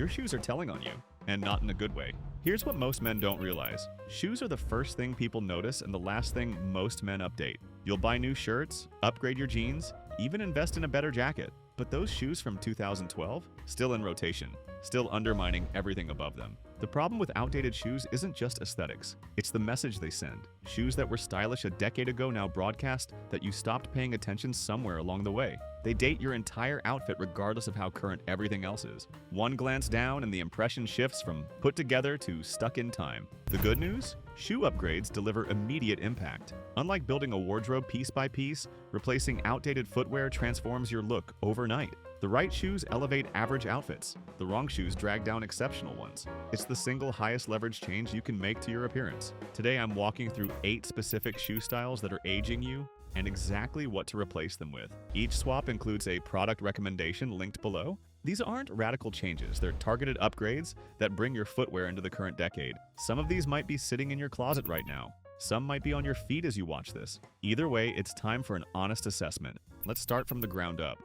your shoes are telling on you, and not in a good way. Here's what most men don't realize. Shoes are the first thing people notice and the last thing most men update. You'll buy new shirts, upgrade your jeans, even invest in a better jacket. But those shoes from 2012? Still in rotation, still undermining everything above them. The problem with outdated shoes isn't just aesthetics, it's the message they send. Shoes that were stylish a decade ago now broadcast that you stopped paying attention somewhere along the way. They date your entire outfit regardless of how current everything else is. One glance down and the impression shifts from put together to stuck in time. The good news? Shoe upgrades deliver immediate impact. Unlike building a wardrobe piece by piece, replacing outdated footwear transforms your look overnight. The right shoes elevate average outfits. The wrong shoes drag down exceptional ones. It's the single highest leverage change you can make to your appearance. Today I'm walking through 8 specific shoe styles that are aging you and exactly what to replace them with. Each swap includes a product recommendation linked below. These aren't radical changes, they're targeted upgrades that bring your footwear into the current decade. Some of these might be sitting in your closet right now. Some might be on your feet as you watch this. Either way, it's time for an honest assessment. Let's start from the ground up.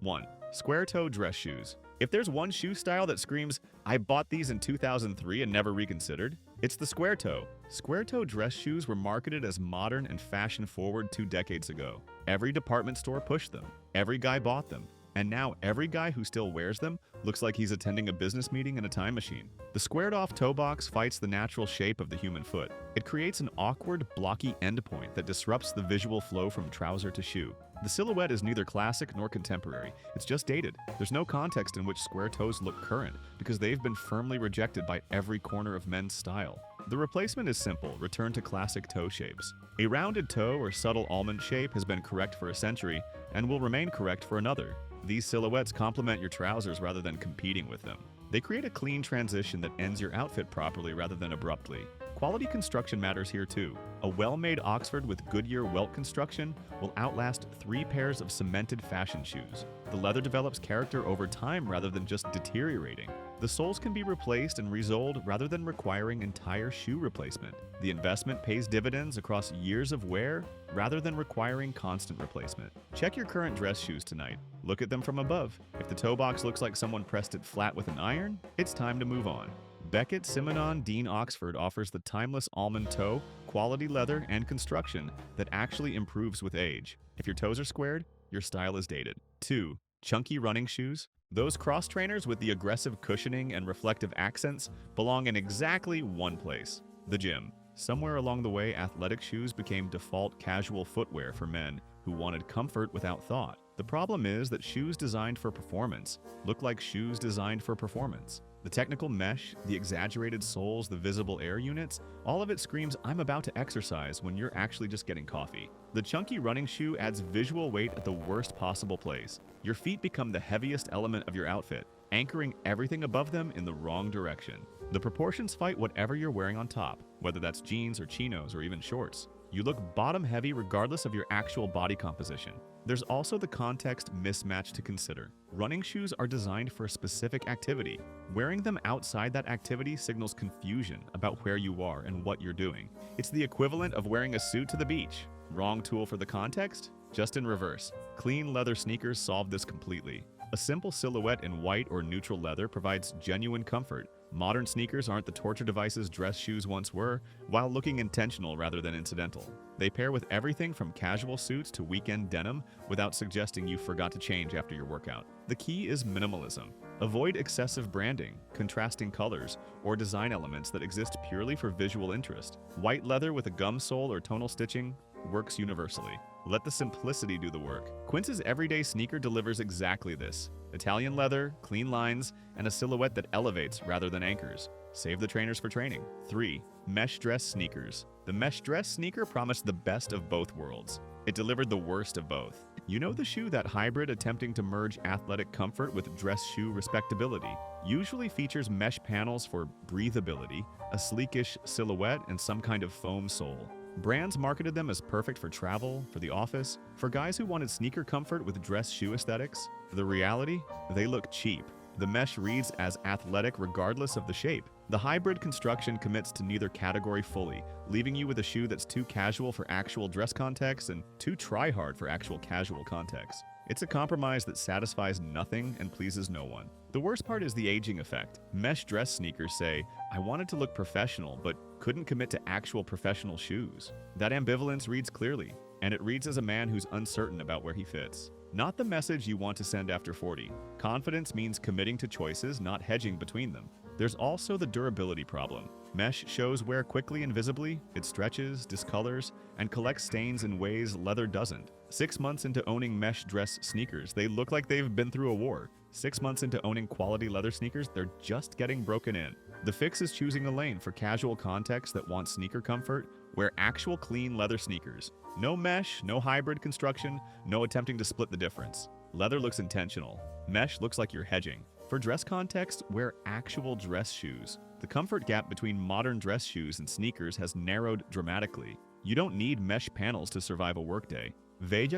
1. Square toe dress shoes. If there's one shoe style that screams, I bought these in 2003 and never reconsidered, it's the square toe. Square toe dress shoes were marketed as modern and fashion forward 2 decades ago. Every department store pushed them. Every guy bought them. And now every guy who still wears them looks like he's attending a business meeting in a time machine. The squared-off toe box fights the natural shape of the human foot. It creates an awkward, blocky endpoint that disrupts the visual flow from trouser to shoe. The silhouette is neither classic nor contemporary, it's just dated. There's no context in which square toes look current because they've been firmly rejected by every corner of men's style. The replacement is simple, return to classic toe shapes. A rounded toe or subtle almond shape has been correct for a century and will remain correct for another. These silhouettes complement your trousers rather than competing with them. They create a clean transition that ends your outfit properly rather than abruptly. Quality construction matters here too. A well-made Oxford with Goodyear welt construction will outlast 3 pairs of cemented fashion shoes. The leather develops character over time rather than just deteriorating. The soles can be replaced and resoled rather than requiring entire shoe replacement. The investment pays dividends across years of wear rather than requiring constant replacement. Check your current dress shoes tonight. Look at them from above. If the toe box looks like someone pressed it flat with an iron, it's time to move on. BECKETT SIMONON Dean Oxford offers the timeless almond toe, quality leather, and construction that actually improves with age. If your toes are squared, your style is dated. 2. Chunky running shoes. Those cross trainers with the aggressive cushioning and reflective accents belong in exactly one place: the gym. Somewhere along the way, athletic shoes became default casual footwear for men who wanted comfort without thought. The problem is that shoes designed for performance look like shoes designed for performance. The technical mesh, the exaggerated soles, the visible air units, all of it screams, I'm about to exercise when you're actually just getting coffee. The chunky running shoe adds visual weight at the worst possible place. Your feet become the heaviest element of your outfit, anchoring everything above them in the wrong direction. The proportions fight whatever you're wearing on top, whether that's jeans or chinos or even shorts. You look bottom heavy regardless of your actual body composition. There's also the context mismatch to consider. Running shoes are designed for a specific activity. Wearing them outside that activity signals confusion about where you are and what you're doing. It's the equivalent of wearing a suit to the beach. Wrong tool for the context? Just in reverse. Clean leather sneakers solve this completely. A simple silhouette in white or neutral leather provides genuine comfort. Modern sneakers aren't the torture devices dress shoes once were, while looking intentional rather than incidental. They pair with everything from casual suits to weekend denim without suggesting you forgot to change after your workout. The key is minimalism. Avoid excessive branding, contrasting colors, or design elements that exist purely for visual interest. White leather with a gum sole or tonal stitching works universally. Let the simplicity do the work. Quince's everyday sneaker delivers exactly this. Italian leather, clean lines, and a silhouette that elevates rather than anchors. Save the trainers for training. 3. Mesh dress sneakers. The mesh dress sneaker promised the best of both worlds. It delivered the worst of both. You know the shoe, that hybrid attempting to merge athletic comfort with dress shoe respectability. Usually features mesh panels for breathability, a sleekish silhouette, and some kind of foam sole. Brands marketed them as perfect for travel, for the office, for guys who wanted sneaker comfort with dress shoe aesthetics. The reality? They look cheap. The mesh reads as athletic regardless of the shape. The hybrid construction commits to neither category fully, leaving you with a shoe that's too casual for actual dress context and too try-hard for actual casual context. It's a compromise that satisfies nothing and pleases no one. The worst part is the aging effect. Mesh dress sneakers say, I wanted to look professional, but couldn't commit to actual professional shoes. That ambivalence reads clearly, and it reads as a man who's uncertain about where he fits. Not the message you want to send after 40. Confidence means committing to choices, not hedging between them. There's also the durability problem. Mesh shows wear quickly and visibly, it stretches, discolors, and collects stains in ways leather doesn't. 6 months into owning mesh dress sneakers, they look like they've been through a war. 6 months into owning quality leather sneakers, they're just getting broken in. The fix is choosing a lane for casual contexts that want sneaker comfort. Wear actual clean leather sneakers. No mesh, no hybrid construction, no attempting to split the difference. Leather looks intentional. Mesh looks like you're hedging. For dress context, wear actual dress shoes. The comfort gap between modern dress shoes and sneakers has narrowed dramatically. You don't need mesh panels to survive a workday.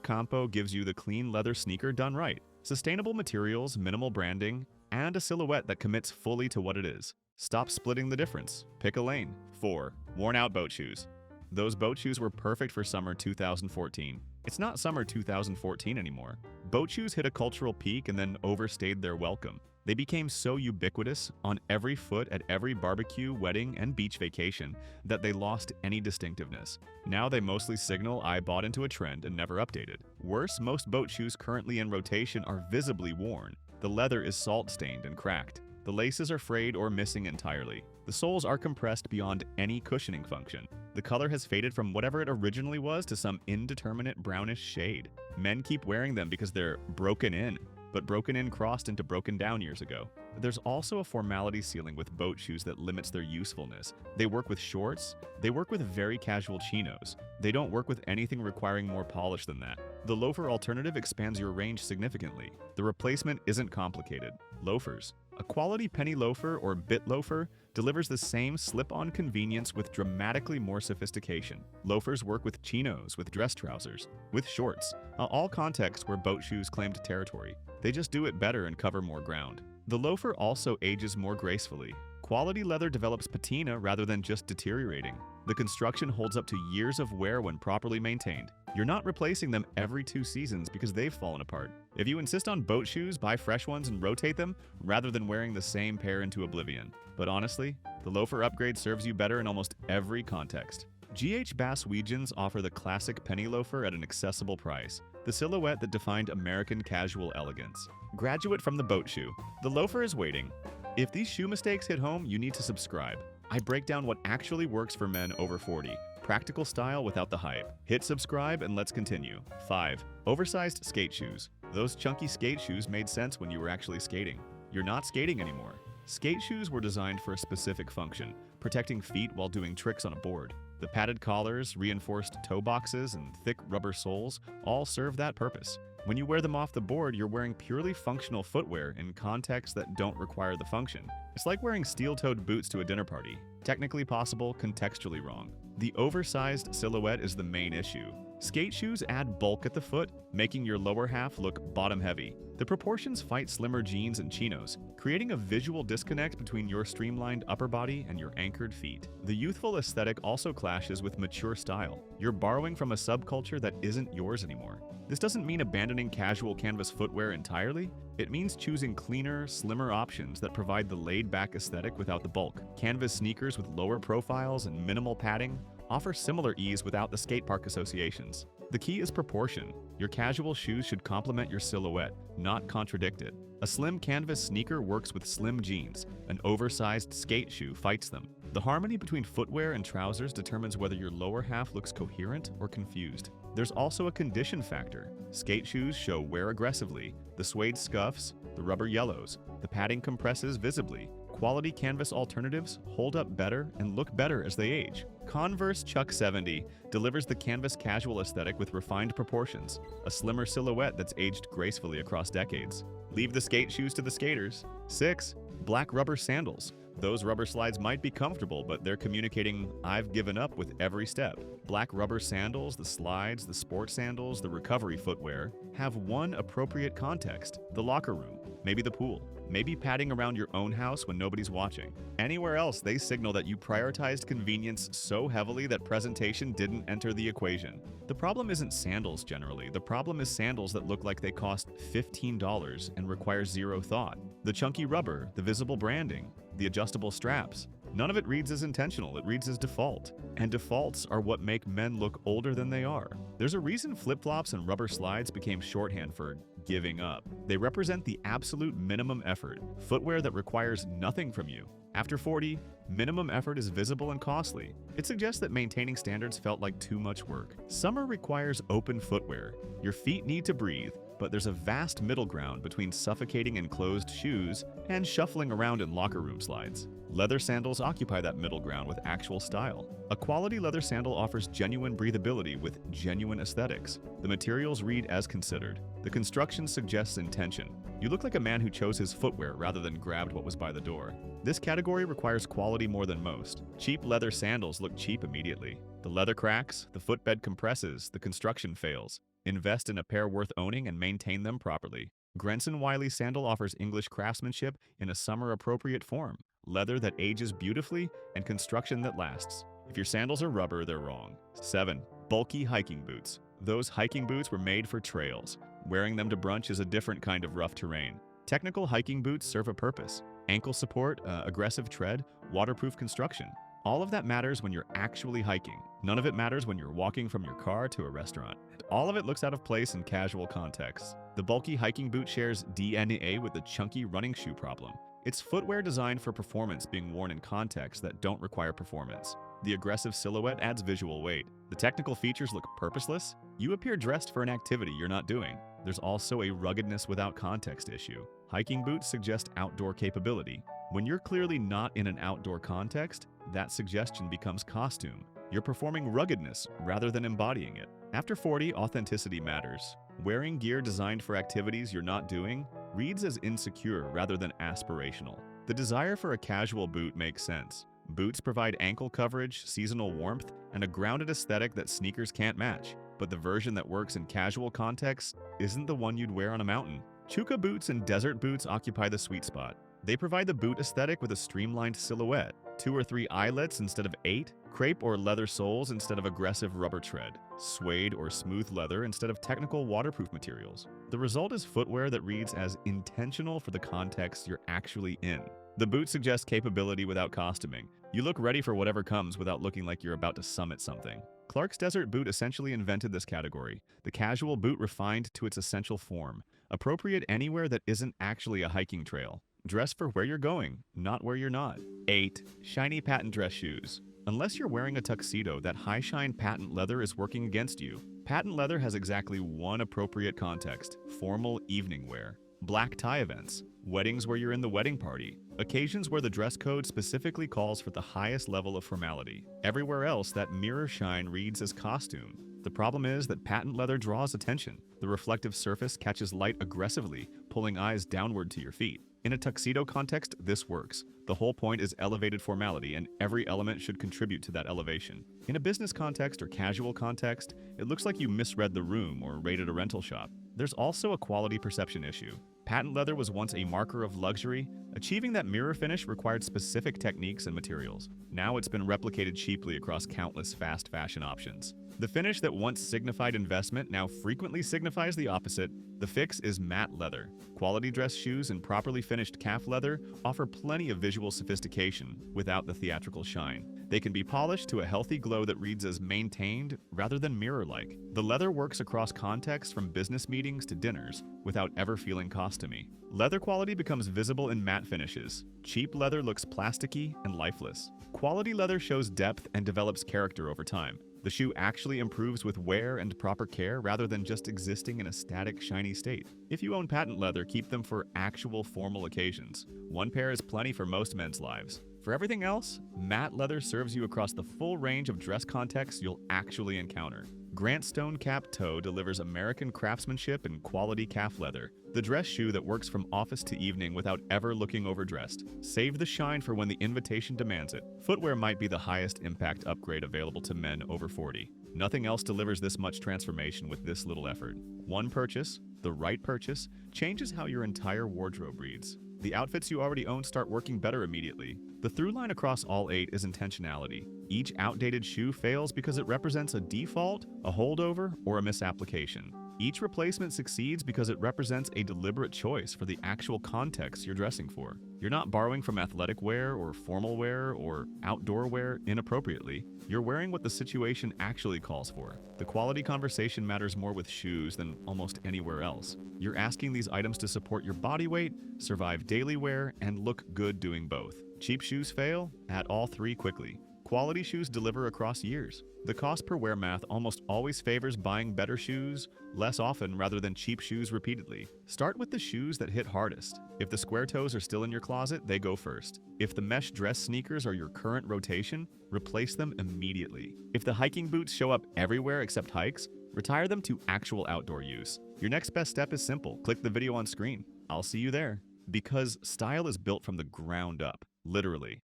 Campo gives you the clean leather sneaker done right. Sustainable materials, minimal branding, and a silhouette that commits fully to what it is. Stop splitting the difference. Pick a lane. 4. Worn out boat shoes. Those boat shoes were perfect for summer 2014. It's not summer 2014 anymore. Boat shoes hit a cultural peak and then overstayed their welcome. They became so ubiquitous on every foot at every barbecue, wedding, and beach vacation that they lost any distinctiveness. Now they mostly signal I bought into a trend and never updated. Worse, most boat shoes currently in rotation are visibly worn. The leather is salt-stained and cracked. The laces are frayed or missing entirely. The soles are compressed beyond any cushioning function. The color has faded from whatever it originally was to some indeterminate brownish shade. Men keep wearing them because they're broken in, but broken in crossed into broken down years ago. There's also a formality ceiling with boat shoes that limits their usefulness. They work with shorts, they work with very casual chinos. They don't work with anything requiring more polish than that. The loafer alternative expands your range significantly. The replacement isn't complicated. Loafers. A quality penny loafer or bit loafer delivers the same slip-on convenience with dramatically more sophistication. Loafers work with chinos, with dress trousers, with shorts, all contexts where boat shoes claimed territory. They just do it better and cover more ground. The loafer also ages more gracefully. Quality leather develops patina rather than just deteriorating. The construction holds up to years of wear when properly maintained. You're not replacing them every 2 seasons because they've fallen apart. If you insist on boat shoes, buy fresh ones and rotate them rather than wearing the same pair into oblivion. But honestly, the loafer upgrade serves you better in almost every context. GH Bass Weejuns offer the classic penny loafer at an accessible price, the silhouette that defined American casual elegance. Graduate from the boat shoe. The loafer is waiting. If these shoe mistakes hit home, you need to subscribe. I break down what actually works for men over 40. Practical style without the hype. Hit subscribe and let's continue. 5. Oversized skate shoes. Those chunky skate shoes made sense when you were actually skating. You're not skating anymore. Skate shoes were designed for a specific function, protecting feet while doing tricks on a board. The padded collars, reinforced toe boxes, and thick rubber soles all serve that purpose. When you wear them off the board, you're wearing purely functional footwear in contexts that don't require the function. It's like wearing steel-toed boots to a dinner party. Technically possible, contextually wrong. The oversized silhouette is the main issue. Skate shoes add bulk at the foot, making your lower half look bottom-heavy. The proportions fight slimmer jeans and chinos, creating a visual disconnect between your streamlined upper body and your anchored feet. The youthful aesthetic also clashes with mature style. You're borrowing from a subculture that isn't yours anymore. This doesn't mean abandoning casual canvas footwear entirely. It means choosing cleaner, slimmer options that provide the laid-back aesthetic without the bulk. Canvas sneakers with lower profiles and minimal padding offer similar ease without the skate park associations. The key is proportion. Your casual shoes should complement your silhouette, not contradict it. A slim canvas sneaker works with slim jeans. An oversized skate shoe fights them. The harmony between footwear and trousers determines whether your lower half looks coherent or confused. There's also a condition factor. Skate shoes show wear aggressively. The suede scuffs, the rubber yellows. The padding compresses visibly. Quality canvas alternatives hold up better and look better as they age. Converse Chuck 70 delivers the canvas casual aesthetic with refined proportions, a slimmer silhouette that's aged gracefully across decades. Leave the skate shoes to the skaters. 6. Black rubber sandals. Those rubber slides might be comfortable, but they're communicating, I've given up with every step. Black rubber sandals, the slides, the sport sandals, the recovery footwear, have one appropriate context: the locker room, maybe the pool. Maybe padding around your own house when nobody's watching. Anywhere else, they signal that you prioritized convenience so heavily that presentation didn't enter the equation. The problem isn't sandals generally. The problem is sandals that look like they cost $15 and require zero thought. The chunky rubber, the visible branding, the adjustable straps. None of it reads as intentional, it reads as default. And defaults are what make men look older than they are. There's a reason flip-flops and rubber slides became shorthand for giving up. They represent the absolute minimum effort, footwear that requires nothing from you. After 40, minimum effort is visible and costly. It suggests that maintaining standards felt like too much work. Summer requires open footwear. Your feet need to breathe, but there's a vast middle ground between suffocating enclosed shoes and shuffling around in locker room slides. Leather sandals occupy that middle ground with actual style. A quality leather sandal offers genuine breathability with genuine aesthetics. The materials read as considered. The construction suggests intention. You look like a man who chose his footwear rather than grabbed what was by the door. This category requires quality more than most. Cheap leather sandals look cheap immediately. The leather cracks, the footbed compresses, the construction fails. Invest in a pair worth owning and maintain them properly. Grenson Wiley sandal offers English craftsmanship in a summer-appropriate form, leather that ages beautifully, and construction that lasts. If your sandals are rubber, they're wrong. 7. Bulky hiking boots. Those hiking boots were made for trails. Wearing them to brunch is a different kind of rough terrain. Technical hiking boots serve a purpose. Ankle support, aggressive tread, waterproof construction. All of that matters when you're actually hiking. None of it matters when you're walking from your car to a restaurant. And all of it looks out of place in casual contexts. The bulky hiking boot shares DNA with the chunky running shoe problem. It's footwear designed for performance being worn in contexts that don't require performance. The aggressive silhouette adds visual weight. The technical features look purposeless. You appear dressed for an activity you're not doing. There's also a ruggedness without context issue. Hiking boots suggest outdoor capability. When you're clearly not in an outdoor context, that suggestion becomes costume. You're performing ruggedness rather than embodying it. After 40, authenticity matters. Wearing gear designed for activities you're not doing reads as insecure rather than aspirational. The desire for a casual boot makes sense. Boots provide ankle coverage, seasonal warmth, and a grounded aesthetic that sneakers can't match. But the version that works in casual contexts isn't the one you'd wear on a mountain. Chukka boots and desert boots occupy the sweet spot. They provide the boot aesthetic with a streamlined silhouette, 2 or 3 eyelets instead of 8, crepe or leather soles instead of aggressive rubber tread, suede or smooth leather instead of technical waterproof materials. The result is footwear that reads as intentional for the context you're actually in. The boot suggests capability without costuming. You look ready for whatever comes without looking like you're about to summit something. Clark's Desert Boot essentially invented this category, the casual boot refined to its essential form, appropriate anywhere that isn't actually a hiking trail. Dress for where you're going, not where you're not. 8. Shiny patent dress shoes. Unless you're wearing a tuxedo, that high-shine patent leather is working against you. Patent leather has exactly one appropriate context: formal evening wear. Black tie events, weddings where you're in the wedding party, occasions where the dress code specifically calls for the highest level of formality. Everywhere else, that mirror shine reads as costume. The problem is that patent leather draws attention. The reflective surface catches light aggressively, pulling eyes downward to your feet. In a tuxedo context, this works. The whole point is elevated formality, and every element should contribute to that elevation. In a business context or casual context, it looks like you misread the room or raided a rental shop. There's also a quality perception issue. Patent leather was once a marker of luxury. Achieving that mirror finish required specific techniques and materials. Now it's been replicated cheaply across countless fast fashion options. The finish that once signified investment now frequently signifies the opposite. The fix is matte leather. Quality dress shoes and properly finished calf leather offer plenty of visual sophistication without the theatrical shine. They can be polished to a healthy glow that reads as maintained rather than mirror-like. The leather works across contexts from business meetings to dinners without ever feeling costumey. Leather quality becomes visible in matte finishes. Cheap leather looks plasticky and lifeless. Quality leather shows depth and develops character over time. The shoe actually improves with wear and proper care rather than just existing in a static, shiny state. If you own patent leather, keep them for actual formal occasions. One pair is plenty for most men's lives. For everything else, matte leather serves you across the full range of dress contexts you'll actually encounter. Grant Stone Cap Toe delivers American craftsmanship and quality calf leather, the dress shoe that works from office to evening without ever looking overdressed. Save the shine for when the invitation demands it. Footwear might be the highest impact upgrade available to men over 40. Nothing else delivers this much transformation with this little effort. One purchase, the right purchase, changes how your entire wardrobe reads. the outfits you already own start working better immediately. The through line across all 8 is intentionality. Each outdated shoe fails because it represents a default, a holdover, or a misapplication. Each replacement succeeds because it represents a deliberate choice for the actual context you're dressing for. You're not borrowing from athletic wear or formal wear or outdoor wear inappropriately. You're wearing what the situation actually calls for. The quality conversation matters more with shoes than almost anywhere else. You're asking these items to support your body weight, survive daily wear, and look good doing both. Cheap shoes fail? Add all 3 quickly. Quality shoes deliver across years. The cost per wear math almost always favors buying better shoes less often rather than cheap shoes repeatedly. Start with the shoes that hit hardest. If the square toes are still in your closet, they go first. If the mesh dress sneakers are your current rotation, replace them immediately. If the hiking boots show up everywhere except hikes, retire them to actual outdoor use. Your next best step is simple. Click the video on screen. I'll see you there. Because style is built from the ground up, literally.